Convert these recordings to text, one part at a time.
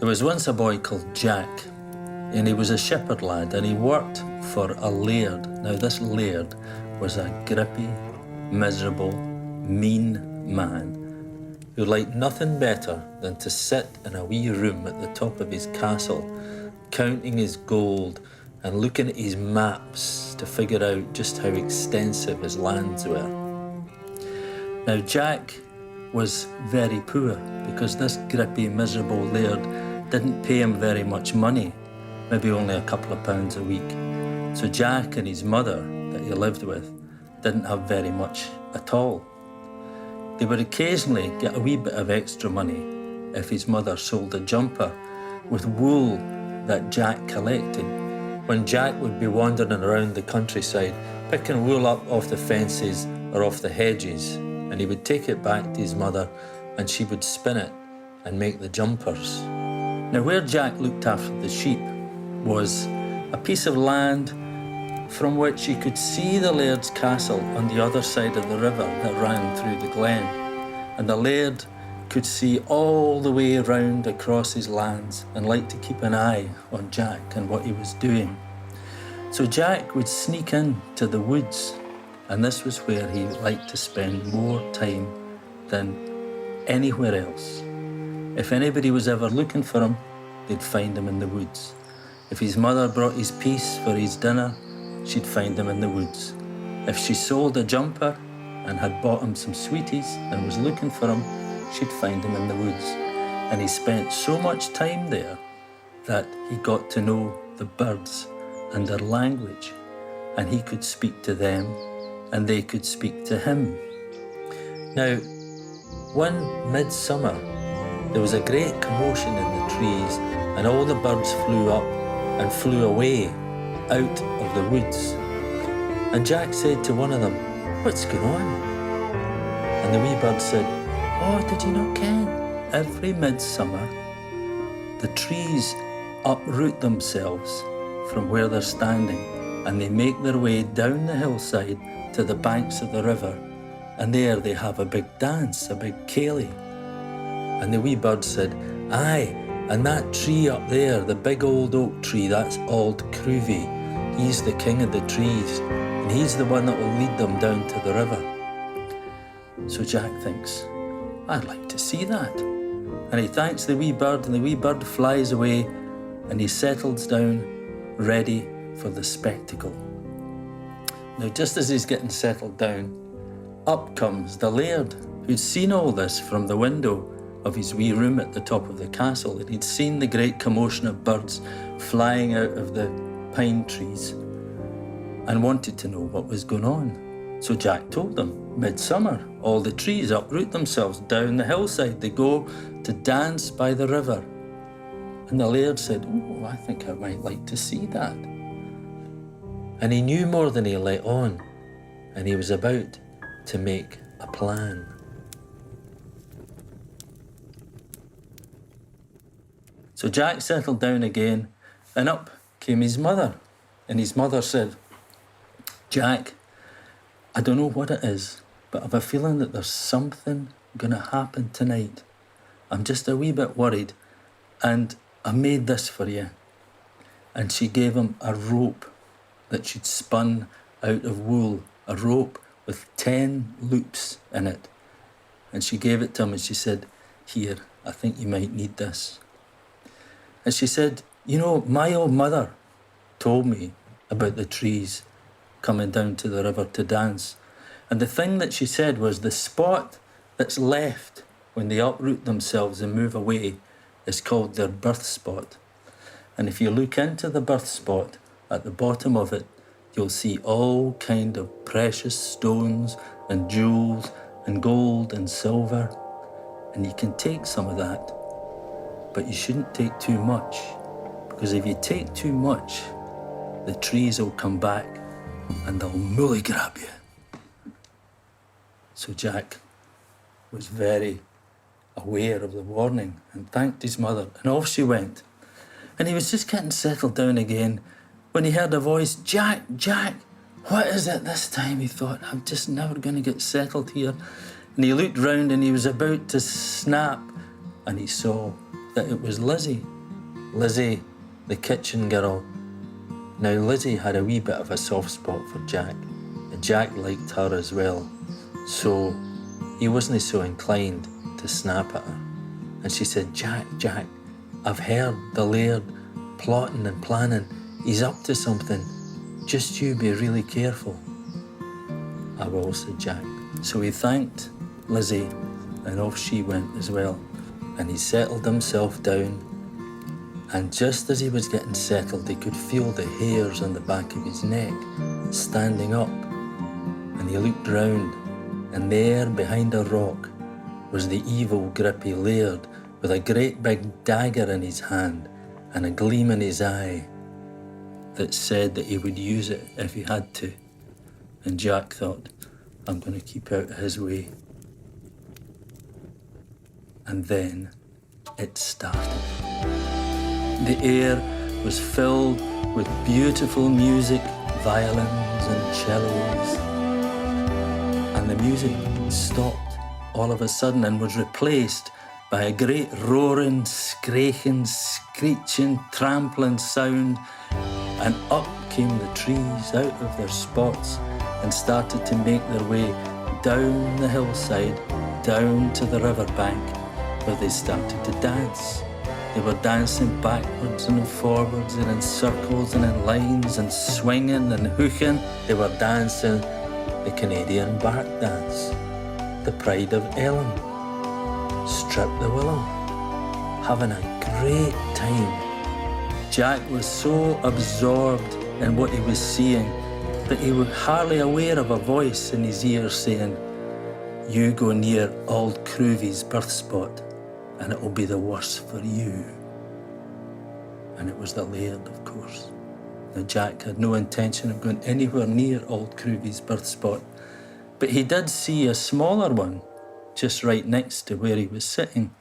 There was once a boy called Jack, and he was a shepherd lad, and he worked for a laird. Now this laird was a grippy, miserable, mean man who liked nothing better than to sit in a wee room at the top of his castle, counting his gold and looking at his maps to figure out just how extensive his lands were. Now Jack was very poor because this grippy, miserable laird didn't pay him very much money, maybe only a couple of pounds a week. So Jack and his mother that he lived with didn't have very much at all. They would occasionally get a wee bit of extra money if his mother sold a jumper with wool that Jack collected, when Jack would be wandering around the countryside picking wool up off the fences or off the hedges, and he would take it back to his mother and she would spin it and make the jumpers. Now where Jack looked after the sheep was a piece of land from which you could see the laird's castle on the other side of the river that ran through the glen. And the laird could see all the way round across his lands and liked to keep an eye on Jack and what he was doing. So Jack would sneak into the woods, and this was where he liked to spend more time than anywhere else. If anybody was ever looking for him, they'd find him in the woods. If his mother brought his piece for his dinner, she'd find him in the woods. If she sold a jumper and had bought him some sweeties and was looking for him, she'd find him in the woods. And he spent so much time there that he got to know the birds and their language, and he could speak to them and they could speak to him. Now, one midsummer, there was a great commotion in the trees, and all the birds flew up and flew away out of the woods. And Jack said to one of them, "What's going on?" And the wee bird said, "Oh, did you not ken? Every midsummer, the trees uproot themselves from where they're standing, and they make their way down the hillside to the banks of the river, and there they have a big dance, a big ceilidh." And the wee bird said, "Aye, and that tree up there, the big old oak tree, that's Auld Croovy. He's the king of the trees, and he's the one that will lead them down to the river." So Jack thinks, "I'd like to see that." And he thanks the wee bird, and the wee bird flies away, and he settles down, ready for the spectacle. Now, just as he's getting settled down, up comes the laird, who'd seen all this from the window of his wee room at the top of the castle, and he'd seen the great commotion of birds flying out of the pine trees and wanted to know what was going on. So Jack told them, midsummer, all the trees uproot themselves down the hillside. They go to dance by the river. And the laird said, "Oh, I think I might like to see that." And he knew more than he let on, and he was about to make a plan. So Jack settled down again, and up came his mother. And his mother said, "Jack, I don't know what it is, but I've a feeling that there's something going to happen tonight. I'm just a wee bit worried, and I made this for you." And she gave him a rope that she'd spun out of wool, a rope with 10 loops in it. And she gave it to him and she said, "Here, I think you might need this." And she said, "You know, my old mother told me about the trees coming down to the river to dance. And the thing that she said was the spot that's left when they uproot themselves and move away is called their birth spot. And if you look into the birth spot, at the bottom of it, you'll see all kind of precious stones and jewels and gold and silver. And you can take some of that, but you shouldn't take too much, because if you take too much, the trees will come back and they'll mully grab you." So Jack was very aware of the warning and thanked his mother, and off she went. And he was just getting settled down again when he heard a voice, "Jack, Jack, what is it this time?" He thought, "I'm just never going to get settled here." And he looked round and he was about to snap, and he saw that it was Lizzie. Lizzie, the kitchen girl. Now Lizzie had a wee bit of a soft spot for Jack, and Jack liked her as well, so he wasn't so inclined to snap at her. And she said, Jack, I've heard the laird plotting and planning. He's up to something. Just you be really careful. I will, said Jack. So he thanked Lizzie, and off she went as well. And he settled himself down, and just as he was getting settled, he could feel the hairs on the back of his neck standing up. And he looked round, and there behind a rock was the evil, grippy laird with a great big dagger in his hand and a gleam in his eye that said that he would use it if he had to. And Jack thought, I'm going to keep out of his way. And then it started. The air was filled with beautiful music, violins and cellos. And the music stopped all of a sudden and was replaced by a great roaring, scraping, screeching, trampling sound. And up came the trees out of their spots and started to make their way down the hillside, down to the riverbank, where they started to dance. They were dancing backwards and forwards and in circles and in lines and swinging and hooking. They were dancing the Canadian bark dance, the Pride of Ellen, Strip the Willow, having a great time. Jack was so absorbed in what he was seeing that he was hardly aware of a voice in his ear saying, you go near Auld Cruvie's birth spot and it will be the worse for you. And it was the laird, of course. Now Jack had no intention of going anywhere near Auld Cruvie's birth spot, but he did see a smaller one just right next to where he was sitting.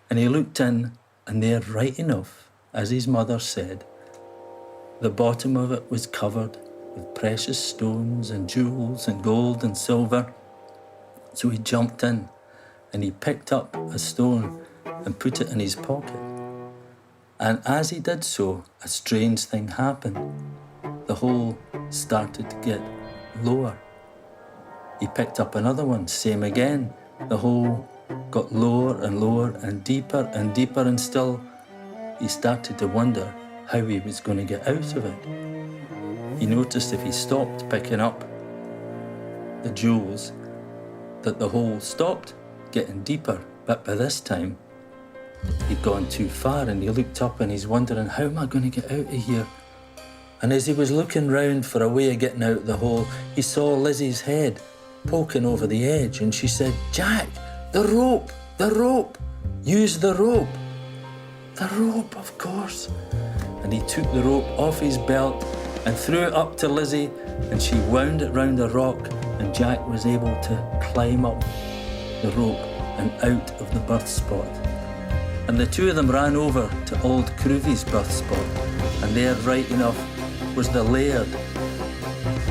And he looked in, and there, right enough, as his mother said, the bottom of it was covered with precious stones and jewels and gold and silver. So he jumped in and he picked up a stone and put it in his pocket. And as he did so, a strange thing happened. The hole started to get lower. He picked up another one, same again. The hole got lower and lower and deeper, and still he started to wonder how he was going to get out of it. He noticed if he stopped picking up the jewels, that the hole stopped getting deeper, but by this time he'd gone too far, and he looked up and he's wondering, how am I going to get out of here? And as he was looking round for a way of getting out of the hole, he saw Lizzie's head poking over the edge, and she said, Jack, the rope, use the rope. The rope, of course. And he took the rope off his belt and threw it up to Lizzie, and she wound it round a rock, and Jack was able to climb up the rope and out of the birth spot. And the two of them ran over to Auld Cruvie's birth spot, and there, right enough, was the laird,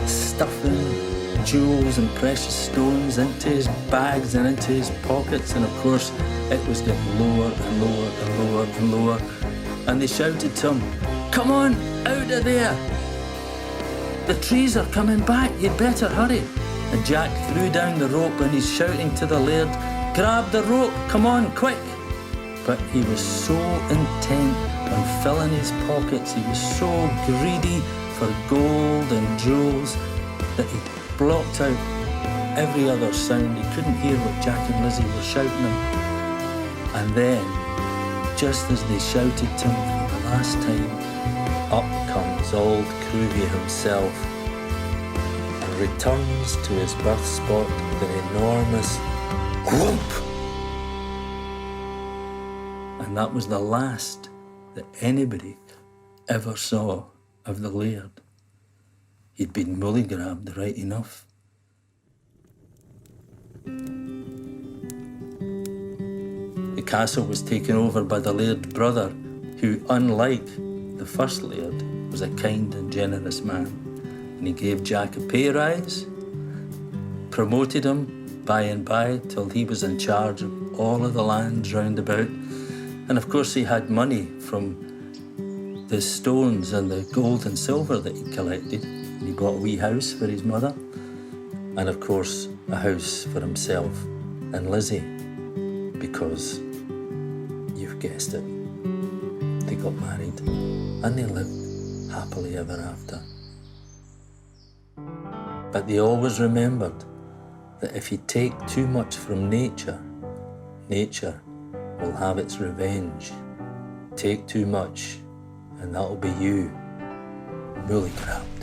stuffing jewels and precious stones into his bags and into his pockets, and of course it was getting lower and lower and lower and lower. And they shouted to him, come on, out of there! The trees are coming back, you'd better hurry. And Jack threw down the rope and he's shouting to the laird, grab the rope, come on, quick! But he was so intent on filling his pockets, he was so greedy for gold and jewels, that he blocked out every other sound. He couldn't hear what Jack and Lizzie were shouting him. And then, just as they shouted to him for the last time, up comes Auld Cruvie himself and returns to his birth spot with an enormous whoop. And that was the last that anybody ever saw of the laird. He'd been mully-grabbed right enough. The castle was taken over by the laird's brother, who, unlike the first laird, was a kind and generous man. And he gave Jack a pay rise, promoted him by and by till he was in charge of all of the lands round about, And of course he had money from the stones and the gold and silver that he collected. He bought a wee house for his mother, and of course a house for himself and Lizzie, because you've guessed it, they got married and they lived happily ever after. But they always remembered that if you take too much from nature, nature will have its revenge. Take too much and that'll be you. Holy crap.